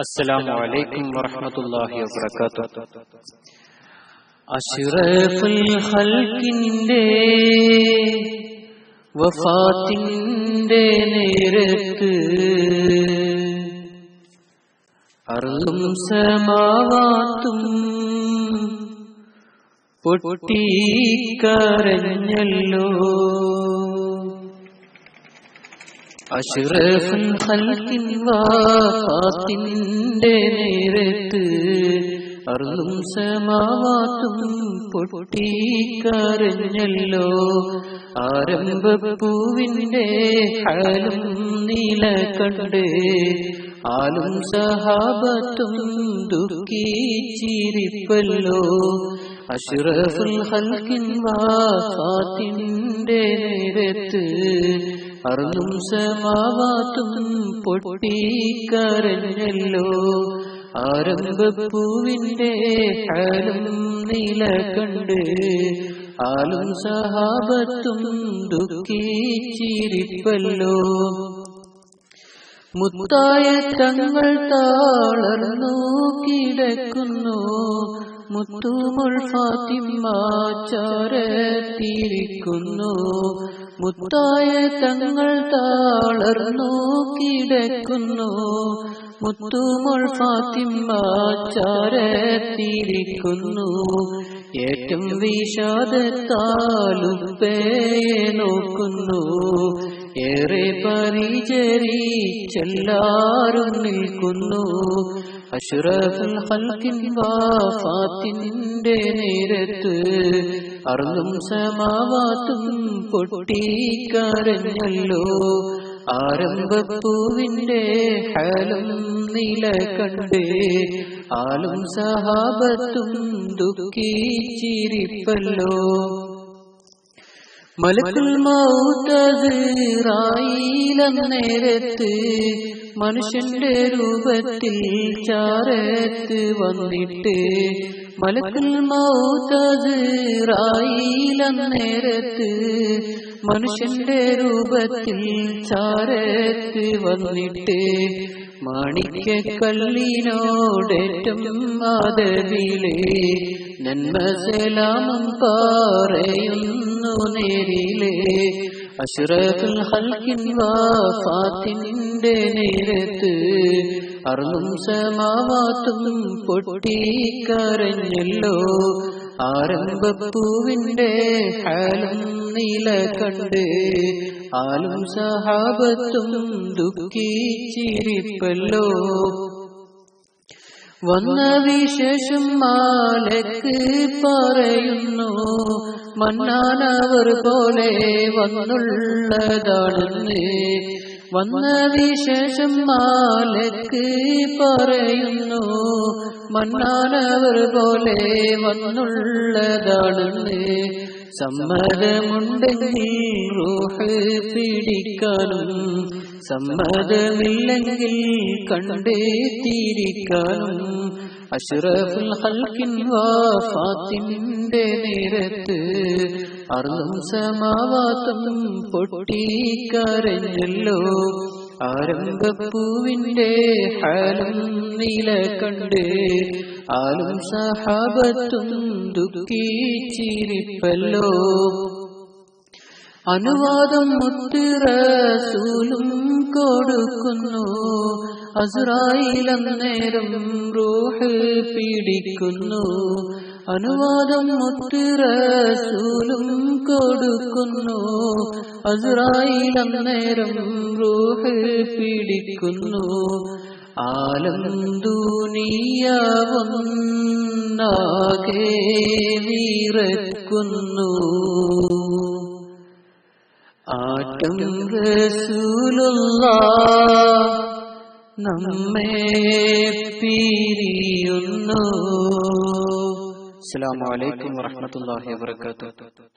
അസ്സലാമു അലൈക്കും വറഹ്മത്തുള്ളാഹി വബറകാതുഹു. അഷ്റഫുൽ ഖൽഖിന്റെ വഫാത്തിന്റെ നേരത്ത് അർളും സമാവാത്തും പൊട്ടിക്കരഞ്ഞല്ലോ. അഷ്റഫുൽ ഖൽഖിൻ വഫാത്തിന്റെ നേരത്ത് അർളും സമാവാത്തും പൊട്ടിക്കരഞ്ഞല്ലോ. ആരംഭപ്പൂവിന്റെ ഹാലും നീല കണ്ട് ആലും സഹാബത്തും ദുഃഖിച്ചിരിപ്പല്ലോ. അഷ്റഫുൽ ഖൽഖിൻ വഫാത്തിന്റെ നേരത്ത് അർളും സമാവാത്തും പൊട്ടിക്കരഞ്ഞല്ലോ. ആരംഭപ്പൂവിന്റെ ഹാലും നീല കണ്ട് ആലും സഹാബത്തും ദുഃഖിച്ചിരിപ്പല്ലോ. മുത്തായ തങ്ങൾ താളർന്നു കിടക്കുന്നു, മുത്തുമുൾ ഫാത്തിമ ചാരത്തിരിക്കുന്നു. മുത്തായ തങ്ങൾ താളർന്നു കിടക്കുന്നു, മുത്തുമുൾ ഫാത്തിമ ചാരത്തിരിക്കുന്നു. ഏറ്റം വിഷാദത്താലുപ്പയെ നോക്കുന്നു, ഏറെ പരിചരിച്ചെല്ലാരും നിൽക്കുന്നു. അഷ്റഫുൽ ഖൽഖിൻ വഫാത്തിന്റെ നേരത്ത് അർളും സമാവാത്തും പൊട്ടിക്കരഞ്ഞല്ലോ. ആരംഭപ്പൂവിന്റെ ഹാലും നീല കണ്ട് ആലും സഹാബത്തും ദുഃഖിച്ചിരിപ്പല്ലോ. മലക്കുൽ മൗത്ത് അസ്റായീലന്നേരത്ത് മനുഷ്യന്റെ രൂപത്തിൽ ചാരത്ത് വന്നിട്ട്, മലക്കുൽ മൗത്ത് അസ്റായീലന്നേരത്ത് മനുഷ്യന്റെ രൂപത്തിൽ ചാരത്ത് വന്നിട്ട്, മാണിക്യക്കല്ലിനോടേറ്റം ആദരവിലെ നന്മ സലാമും പറയുന്നു നേരിലെ. അഷ്റഫുൽ ഖൽഖിൻ വഫാത്തിന്റെ നേരത്ത് അർളും സമാവാത്തും പൊട്ടിക്കരഞ്ഞല്ലോ. ആരംഭപ്പൂവിന്റെ ഹാലും നീല കണ്ട് ആലും സഹാബത്തും ദുഃഖിച്ചിരിപ്പല്ലോ. വന്ന വിശേഷം മാലക്ക് പറയുന്നു, മന്നാനവർ പോലെ വന്നുള്ളതാണെന്ന്. വന്ന വിശേഷം മാലക്ക് പറയുന്നു, മന്നാനവർ പോലെ വന്നുള്ളതാണെന്ന്. സമ്മതമുണ്ടെങ്കിൽ റൂഹ് പിടിക്കാനും, സമ്മതമില്ലെങ്കിൽ കണ്ടെത്തിയിരിക്കാനും. അഷ്റഫുൽ ഖൽഖിൻ വഫാത്തിന്റെ നേരത്ത് അർളും സമാവാത്തും പൊട്ടിക്കരഞ്ഞല്ലോ. ആരംഭപ്പൂവിന്റെ ഹാലും നീല കണ്ട് ആലും സഹാബത്തും ദുഃഖിച്ചിരിപ്പല്ലോ. അനുവാദം മുത്ത് റസൂലും കൊടുക്കുന്നു, അസ്റായീലന്നേരം റൂഹ് പിടിക്കുന്നു. അനുവാദം മുത്ത് റസൂലും കൊടുക്കുന്നു, അസ്റായീലന്നേരം റൂഹ് പിടിക്കുന്നു. ആലം ദുനിയാവൊന്നാകെ വിറക്കുന്നു, ആറ്റം റസൂലുള്ളാഹ് നമ്മെ പിരിയുന്നു. അസ്സലാമു അലൈക്കും വറഹ്മത്തുള്ളാഹി വബറകാതുഹു.